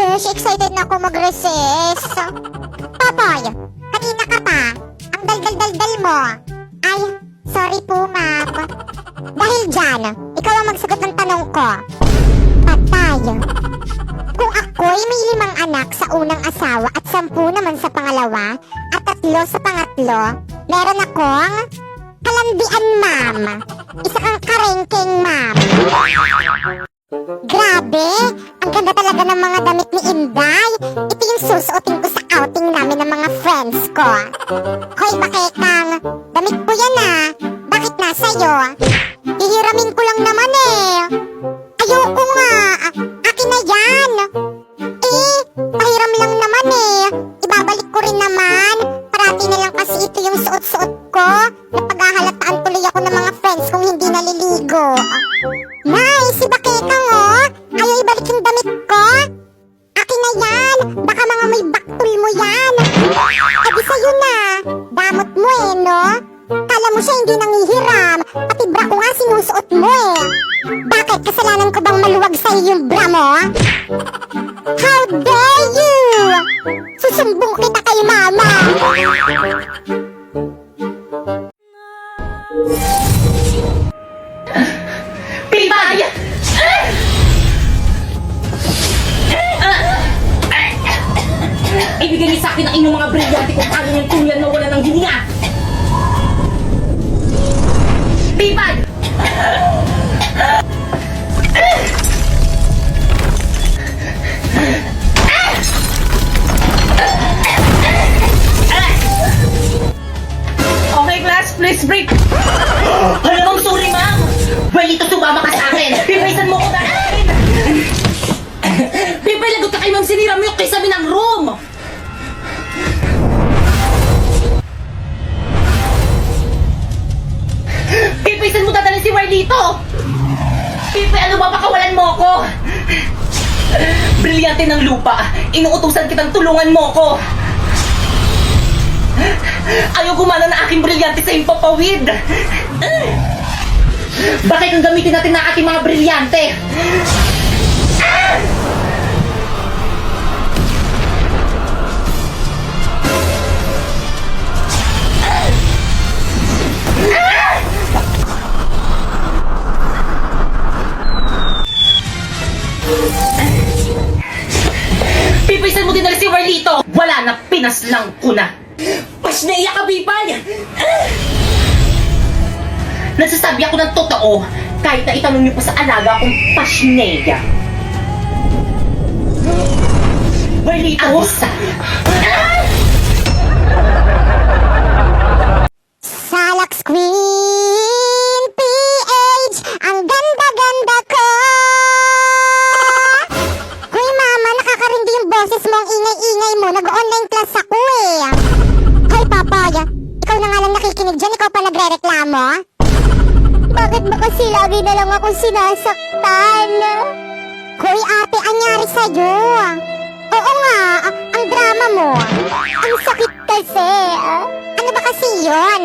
Besh, excited na ako mag-recess. Popoy, kanina ka pa. Ang dal-dal-dal-dal mo. Ay, sorry po, ma'am. Dahil dyan, ikaw ang magsagot ng tanong ko. Patay. Kung ako'y may 5 anak sa unang asawa at 10 naman sa pangalawa at 3 sa pangatlo, meron akong kalandian, ma'am. Isa kang karengkeng, ma'am. Grabe! Ang ganda talaga ng mga damit ni Inday. Ito yung susuotin ko sa outing namin ng mga friends ko. Hoy, bakekang! Damit ko yan ah! Bakit nasa'yo? Hihiramin ko lang naman eh! Ayoko nga! Akin na yan! Pahiram lang naman eh! Ibabalik ko rin naman! Parati na lang kasi ito yung suot-suot ko. Napaghahalataan tuloy ako ng mga friends kung hindi naliligo. Nice! Si Bakekang oh! Ayaw ibalik yung damit ko! Akin na yan! Baka mga may baktul mo yan! Adi sa'yo na! Damot mo eh, no? Kala mo siya hindi nangihiram! Pati bra ko nga sinusuot mo eh! Bakit? Kasalanan ko bang maluwag sa'yo yung bra mo? How dare you! Susumbong kita kay mama! Pilbay! Ibigay niyo sa akin ang inyong mga brilyante kung paano niyang tuluyan mawala ng hininga! Pilbay! Okay, class, please break! Alam mo, sorry, ma'am! Well, ito sumama ka sa akin! Pipaisan mo ko dahil! Pipay, lagot ka kay ma'am, sinira mo yung kisame ng room! Pipay, saan mo dadalhin si Marlito? Pipay, ano ba, pakawalan mo ako? Brilyante ng lupa! Inuutusan kitang tulungan mo ko! Ayaw gumana na aking brilyante sa impapawid! Bakit ang gamitin natin na ating mga brilyante? Pipaysan mo din na si Marlito! Wala na, pinaslang ko na! Pasneya ka, Bipay! Nagsasabi ako ng totoo kahit na itanong niyo pa sa alaga kong pasneya. Marlito! Abisa! Salax Queen PH, ang ganda-ganda ko! Hoy mama, nakakarindi yung boses mo, ang ingay-ingay mo. Nag-online class ako eh. Hoy Papay, ikaw na nga lang nakikinig dyan, ikaw pa nagre-reklamo? Bakit ba kasi lagi na lang akong sinasaktan? Hoy ate, anyari sa'yo? Oo nga, ang drama mo. Ang sakit kasi. Ano ba kasi yun?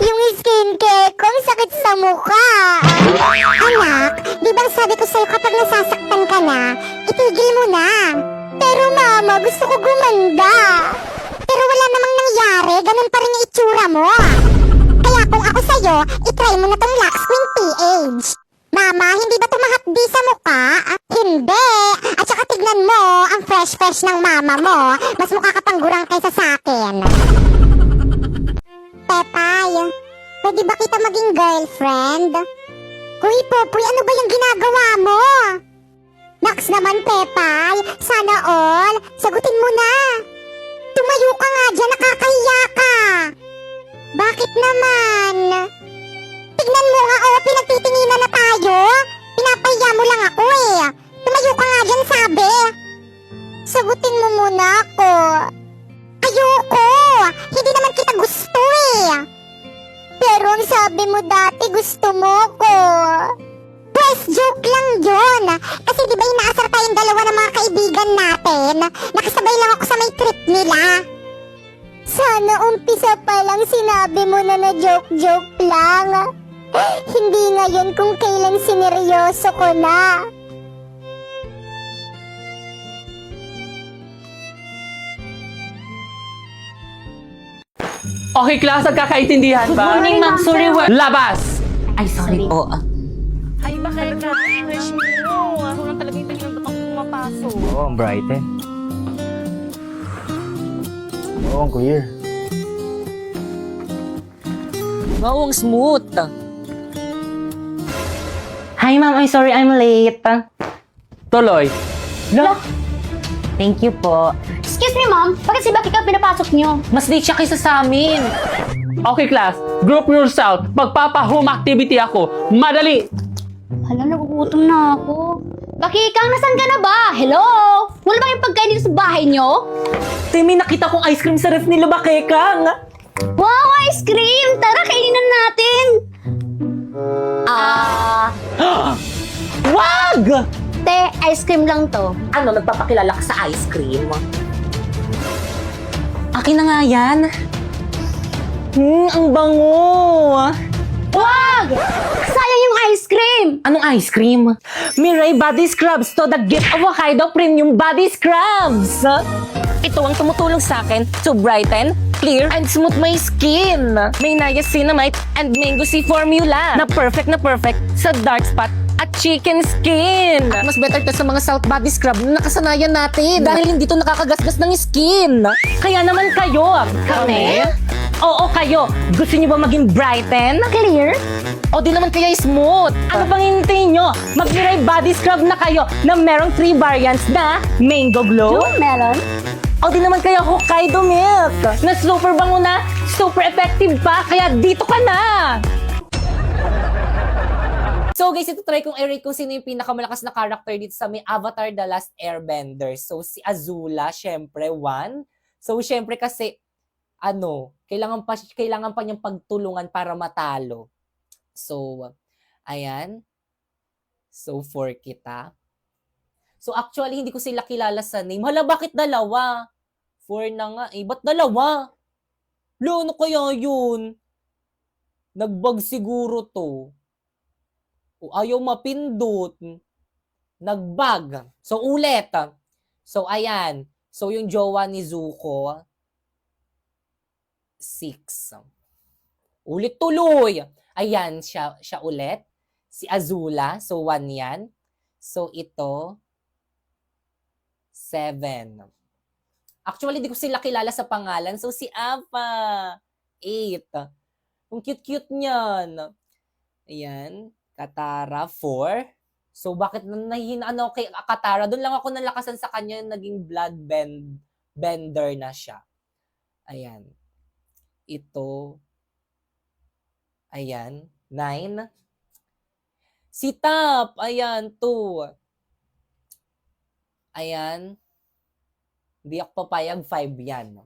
Yung skincare ko, ang sakit sa mukha. Anak, di ba sabi ko sa'yo kapag nasasaktan ka na, itigil mo na. Pero mama, gusto ko gumanda. Pero wala namang nangyari, ganun pa rin yung itsura mo. Kaya kung ako sa'yo, itry mo na tong Lax Queen PH. Mama, hindi ba tumahapdi sa mukha? Hindi. At saka tignan mo, ang fresh-fresh ng mama mo. Mas mukha ka pang gurang kaysa sa akin. Pepay, pwede ba kita maging girlfriend? Huy, Popoy, ano ba yung ginagawa mo? Naks naman, Pepay. Sana all. Sagutin mo na. Tumayo ka nga dyan, nakakahiya ka. Bakit naman? Tignan mo nga, oh, pinagtitinginan na tayo. Pinapahiya mo lang ako eh. Tumayo ka nga dyan, sabi. Sagutin mo muna ako. Ayoko. Hindi naman kita gusto eh. Pero ang sabi mo dati, gusto mo ko. Pues, joke lang yun. Kasi di ba inaasar tayong dalawa ng mga kaibigan natin? Nakasabay lang ako sa may trip nila. Sana umpisa pa lang sinabi mo na joke-joke lang. Hindi ngayon kung kailan sineryoso ko na. Okay, class, nagkakaintindihan ba? Good morning, ma'am. Sorry, Labas! Ay, sorry po. Ay, bakit ka? Fresh mo. Sobrang talaga yung tingin ng pumapasok. Oo, ang bright eh. Oo, ang clear. Wow, ang smooth. Hi, ma'am. I'm sorry I'm late. Tuloy. Thank you po. Excuse me, ma'am. Bakit si Becky ka pinapasok niyo? Mas late siya kaysa sa amin. Okay, class. Group yourself. Magpapa-home activity ako. Madali! Hala, nagugutom na ako. Becky, Kang, nasan ka na ba? Hello? Wala ba yung pagkain dito sa bahay niyo? Tay, may nakita kong ice cream sa ref nila, Bakekang. Wow, ice cream! Tara, kainin natin! Wag! Te, ice cream lang to. Ano, nagpapakilala ka sa ice cream? Akin na nga yan. Ang bango. Wag! Sayang yung ice cream! Anong ice cream? Mirai Body Scrubs to the gift of Hokkaido Premium Body Scrubs. Ito ang tumutulong sa akin to brighten, clear, and smooth my skin. May niacinamide and mango sea formula na perfect sa dark spot at chicken skin. At mas better to sa mga salt body scrub na nakasanayan natin dahil hindi to nakakagasgas ng skin. Kaya naman kayo. Kami? Oo, kayo. Gusto niyo ba maging brighten? Clear? O di naman kaya smooth. Ano pang hintayin nyo? Mag-Mirai Body Scrub na kayo na merong 3 variants na Mango Glow. Yung melon? O di naman kaya Hokkaido Milk na super bango na, super effective pa, kaya dito ka na! So guys, ito try kong i-rate kung sino yung pinakamalakas na character dito sa may Avatar The Last Airbender. So si Azula, syempre, 1. So syempre kasi, kailangan pa niyang pagtulungan para matalo. So, ayan. So, 4 kita. So, actually, hindi ko sila kilala sa name. Hala, bakit dalawa? 4 na nga eh. Ba't dalawa? Lo, ano kaya yun? Nagbag siguro to. O, ayaw mapindot. Nagbag. So, ulit. So, ayan. So, yung jowa ni Zuko, 6. Ulit tuloy. Ayan, siya ulit. Si Azula. So, 1 yan. So, ito, 7. Actually, di ko sila kilala sa pangalan. So, si Apa, 8. Ang cute-cute niyan. Ayan. Katara, 4. So, bakit nahihinaan ako kay Katara? Doon lang ako nalakasan sa kanya, naging bender na siya. Ayan. Ito, ayan, 9. Si Tap, ayan, 2. Ayan, hindi ako papayag, 5 yan.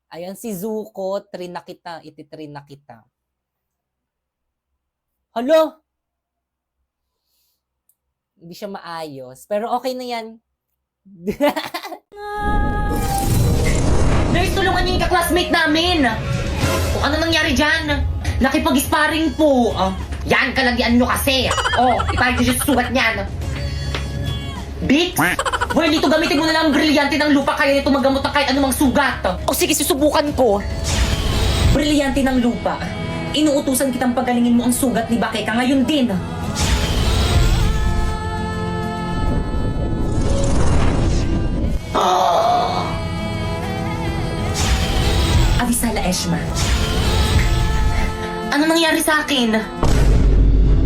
Ayan, si Zuko, 3 na kita, 3 na kita. Hala! Hindi siya maayos, pero okay na yan. Nurse, tulungan niyo yung ka-classmate namin. Kung ano nangyari dyan? Nakipag-sparring po. Yan, kalagyan nyo kasi. Ipalit nyo siya sa sugat niyan. Bix? Well, dito gamitin mo na lang ang brilyante ng lupa kaya nito magamot ng kahit anumang sugat. O sige, susubukan ko. Brilyante ng lupa. Inuutusan kitang pagalingin mo ang sugat ni Bakeka ngayon din. Avisala Eshma. Ano nangyari sa akin?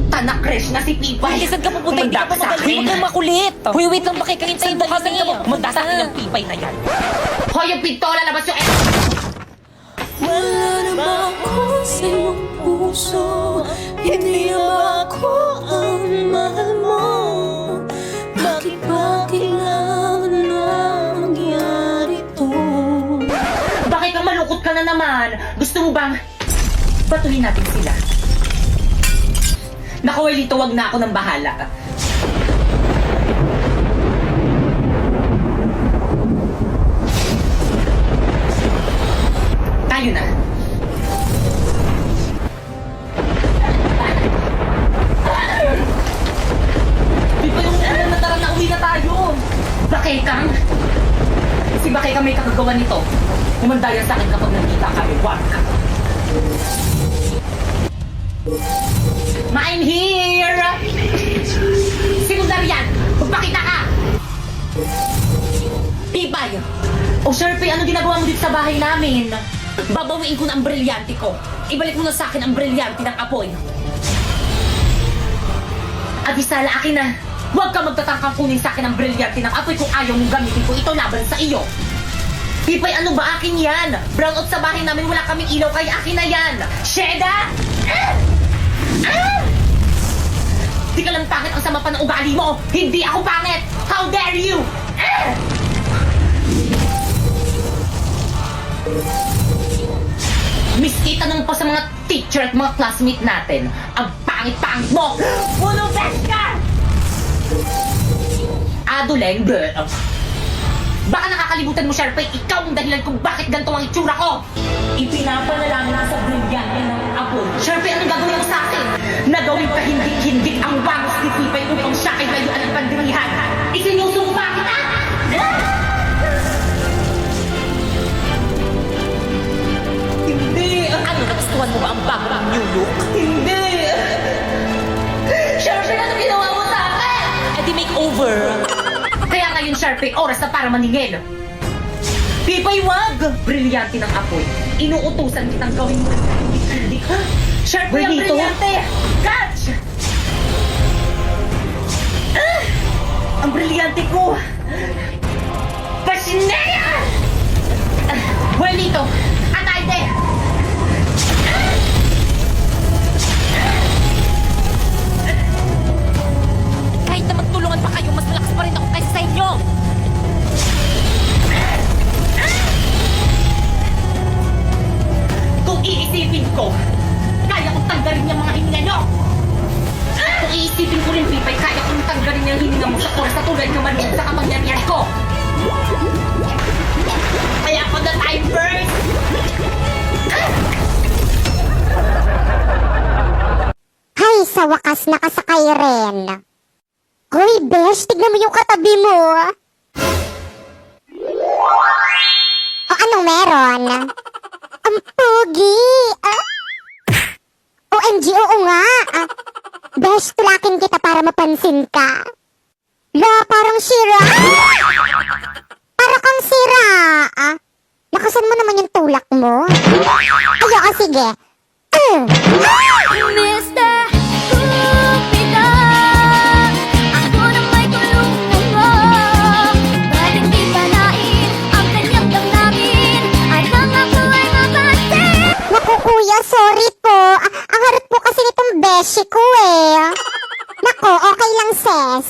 Tanak-crash na si Pipay. Saan ka pupunta? Hindi ka pa magaling. Huwag kang makulit. Huy, wait lang, Bakeka-hintayin mo kami. Kumanda sa akin ng Pipay na yan. Hoy, yung pinto, lalabas yung Wala naman ako sa iyong puso. Hindi naman ako ang mahal mo. Bakit ba kailangan na mangyari to? Bakit kang malungkot ka na naman? Gusto mo bang patuloy natin sila? Naku, Welito, wag na ako ng bahala. Tayo na. Di ba yung na tara na uwi na tayo? Bakit kang? Si Bakay kami kakagawa nito. Kumanda yan sa akin kapag nakita kami. Wag! I'm here! Sinundar yan! Magpakita ka! Tibay! O Sherpy, ano ginagawa mo dito sa bahay namin? Babawiin ko na ang brilyante ko. Ibalik mo na sa akin ang brilyante ng apoy. Abisala, akin na. Huwag ka magtatangkang kunin sa akin ang brilyante ng apoy kung ayaw mong gamitin ko ito laban sa iyo. Pipay, ano ba? Akin yan! Brownout sa bahay namin, wala kaming ilaw, kaya akin na yan! Sheda! Di ka lang pangit, ang sama pa ng ugali mo! Hindi ako pangit! How dare you! Miski tanong pa sa mga teacher at mga classmate natin, ang pangit-pangit mo! Puno best ka! Aduleng, bleh. Baka nakakalimutan mo, Sharpay, ikaw ang dahilan kung bakit ganito ang itsura ko! Ipinapanalangin na sa brilyante ng apoy. Sharpay, anong gagawin mo sa akin? Nagawin pa hindik-hindik ang wangos ni Pipay upang siya ay layuan ng pandirihan. Isinusumpa kita! Hindi! Ano, nagustuhan mo ba ang bago ng new look? Hindi! Sharpay, ano ginawa mo sa akin? Eh di makeover. Kaya ngayon, Sharpay, oras na para maningil. Pipay, wag! Brilyante ng apoy. Inuutusan kitang gawin mo. Hindi ka. Sharpay, ang brilyante! Catch! Ang brilyante ko! Pasinaya! Buenito! Atayte! Kahit na magtulungan pa kayo, mas malakas pa rin ako kaysa sa inyo! Kung iisipin ko, kaya kong tanggalin yung mga hininga nyo! Kung iisipin ko rin, Pipay, kaya kong tanggalin yung hininga mo sa oras na tulad yung maluwag sa kapangyarihan ko! Kaya ako na time first! Hay, sa wakas nakasakay rin. Hoy, Besh, tignan mo yung katabi mo. O, anong meron? Ang pogi. OMG, oo nga. Besh, tulakin kita para mapansin ka. La, parang sira. Para kang sira. Lakasan mo naman yung tulak mo. Ayoko, sige. Mr. Cupido, ako na may tulungan mo. Bakit di palain ang kanyang damdamin at ang ako ay mapansin? Naku, kuya, sorry po. Ang harap po kasi nitong beshi ko eh. Naku, okay lang, sis.